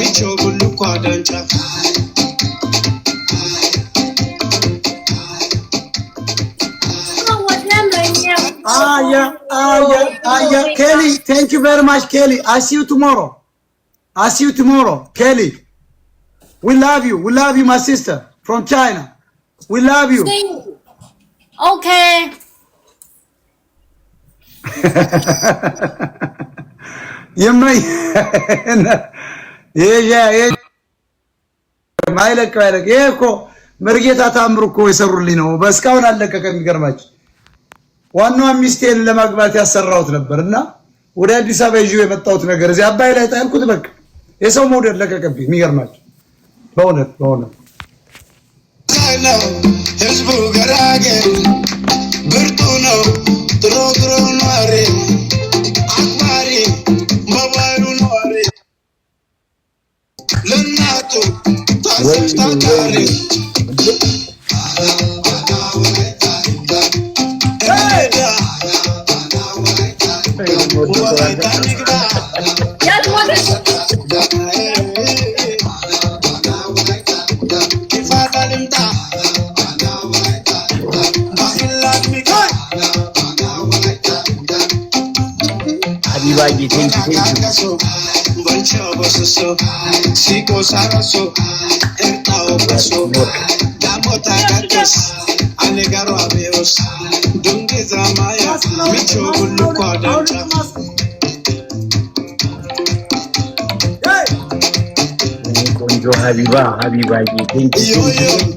micho bulu kwadancha Kelly, thank you very much, Kelly. I see you tomorrow. Kelly. We love you, my sister from China. We love you. Okay. يمي يا ማይለቀው እኮ መርጌታ ታምሩ እኮ ይሰሩልኝ ነው በስካውን አለቀቀ የሚገርማች ዋናው ሚስቴን ለማግባት ያሰራውት ነበርና ወደ አዲስ አበባ ይዤው የመጣሁት ነገር እዚህ አባይ ላይ ጣልኩት በቃ የሰው ሞዴል ለቀቀብኝ የሚገርማች በእውነት ህዝቡ ገራገ ብርቱ ነው ጥሩ ኗሪ አክባሪ መባሉ ኗሪ ለናቱ ታስታታሪ Habibaji, thank you. Konjo Habibaji, thank you.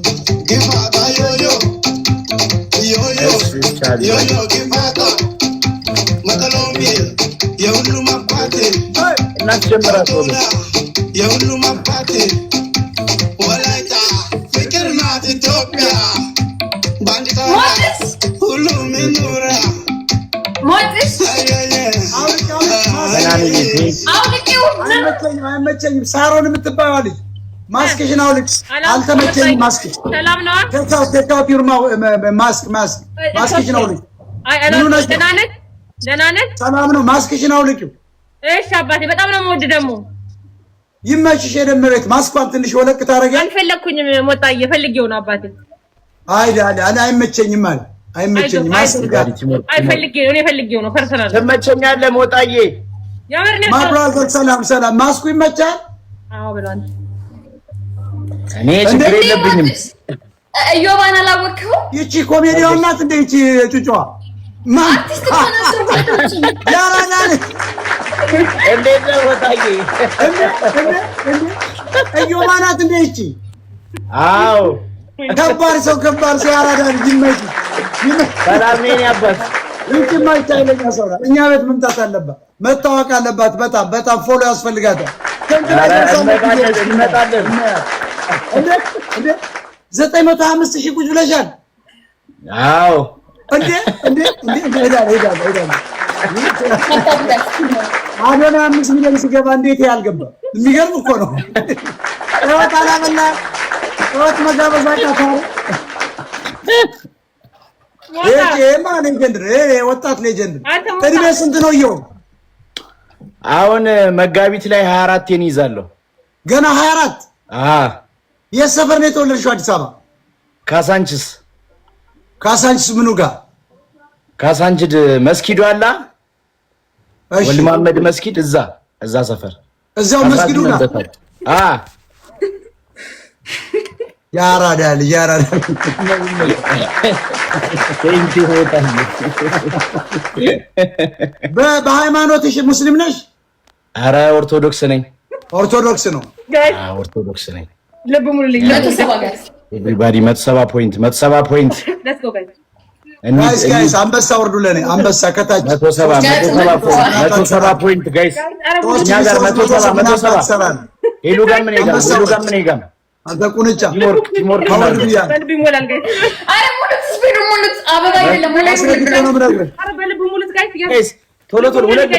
አይመቸኝም ሳሮን የምትባለው ልጅ ማስክሽን አውልቅ አልተመቸኝም ማስክሽ ሰላም ነው ተካው ፊርማ ማስክሽን አውልቅ ደህና ነህ ሰላም ነው ማስክሽን አውልቅ እሺ አባቴ በጣም ነው የምወድ ደግሞ ይመችሽ የደመሬት ማስኳን ትንሽ ወለቅ ታረጋለህ አልፈለኩኝም ሞጣዬ ፈልጌው ነው አባቴ አይዳ አለ አይመቸኝም ማለት አይመቸኝም ማስጋር አይፈልጌው ነው ፈልጌው ነው ፐርሰናል ተመቸኛለህ ሞጣዬ ያመርነ ማብራዝ ሰላም ማስኩ ይመቻል አዎ ብሏል እኔ ችግር የለብኝም እዮባን አላወቅኸው ይቺ ኮሜዲያው እናት እንደ ይቺ ጩጫዋ አርቲስት ተናገርኩት ያራናል እንዴት ነው ሞጣዬ እዮባን እናት እንደ ይቺ አዎ ከባድ ሰው ያራዳል ይመች ሰላም ነኝ አባት እንት ማይታይለኛ ሰው እኛ ቤት መምጣት አለባት መታወቅ አለባት በጣም ፎሎ ያስፈልጋታል እንመጣለን 950,000 ቁጭ ብለሻል አዎ እንዴ ሄዳል አዶና 5 ሚሊዮን ሲገባ እንዴት ያልገባ የሚገርም እኮ ነው ታላበላ ወጥ መጋበዛካ ወጣት ሌጀንድ እድሜ ስንት ነው ይው አሁን መጋቢት ላይ 24 ይይዛለሁ ገና 24 የሰፈር ነው የተወለድሽው አዲስ አበባ ካሳንችስ ምኑ ጋር ካሳንችድ መስጊዱ አላ ወልድ መሐመድ መስጊድ እዛ ሰፈር እዛው መስጊዱ ጋር ያራዳል በሃይማኖትሽ ሙስሊም ነሽ? ኧረ ኦርቶዶክስ ነኝ። ኦርቶዶክስ ነው። ኦርቶዶክስ ነኝ። ልብ ሙሉልኝ 170 ኤቭሪባዲ 170 ፖይንት ጋይስ አንበሳ ወርዱ ለኔ አንበሳ ከታች 170 ፖይንት ጋይስ እኛ ጋር 170 ሄሉ ጋር ምን ይጋም አንተ ቁንጫ ቲሞር በልብ ይሞላል ጋይስ አረ ሙሉት ስፒዱ ሙሉት አበባ አይደለም ሙሉት አረ በልብ ሙሉት ጋይስ ቶሎ ሁለት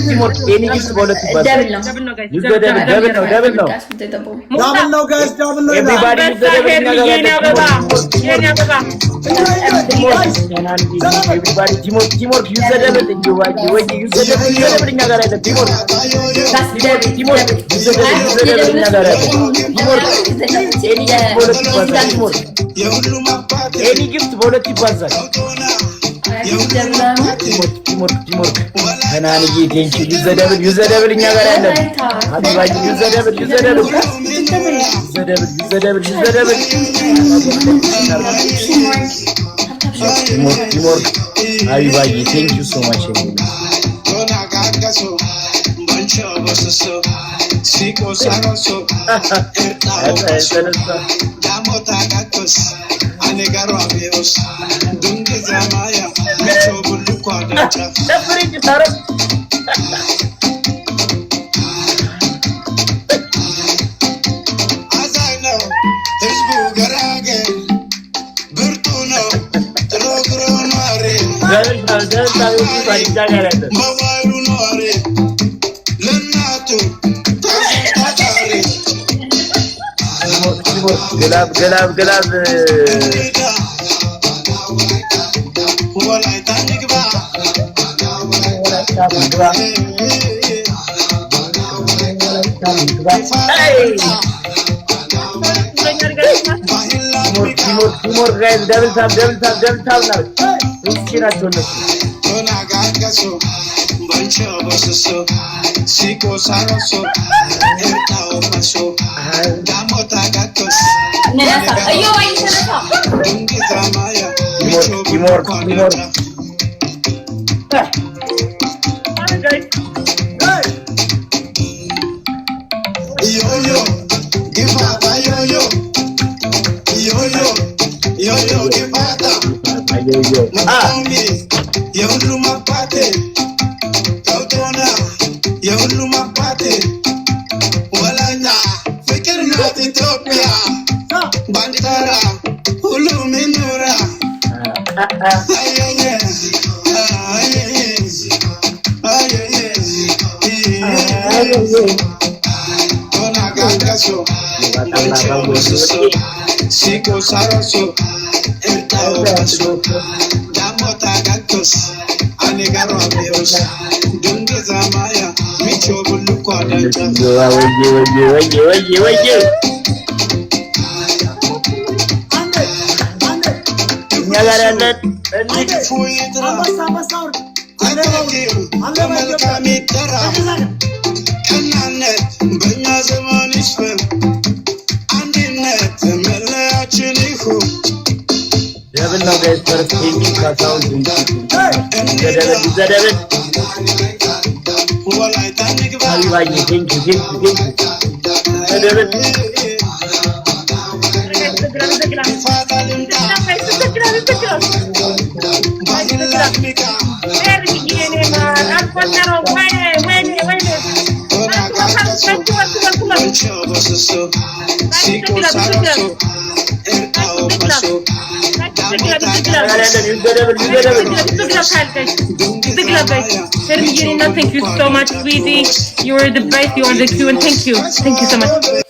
ቲሞር ኤኒ ጊፍት በሁለት ይባላል። ደብል ነው። ኤቭሪባዲ ቲሞር ዩዝ ደብል ወይ ዩዝ ደብል እኛ ጋር ያለ ቲሞር ኤኒ ጊፍት በሁለት ይባላል። ቲሞር ሃናንዬ ቴንኪ ዩዝ ደብል እኛ ጋር ያለ አባይ ዩዝ ደብል ቲሞር አባይ ቴንክ ዩ ሶ ማች ግላብ ቲሞር ጋይስ ደብል ታፕ ነው እስኪናቸው ነው ቲሞር ደብል ነው ጋይስ ፐርፌክት ካታው ደብል አባይ ቴንክ ዩ ደብል Thank you so much, sweetie. You are the best. You are the Q, and thank you so much.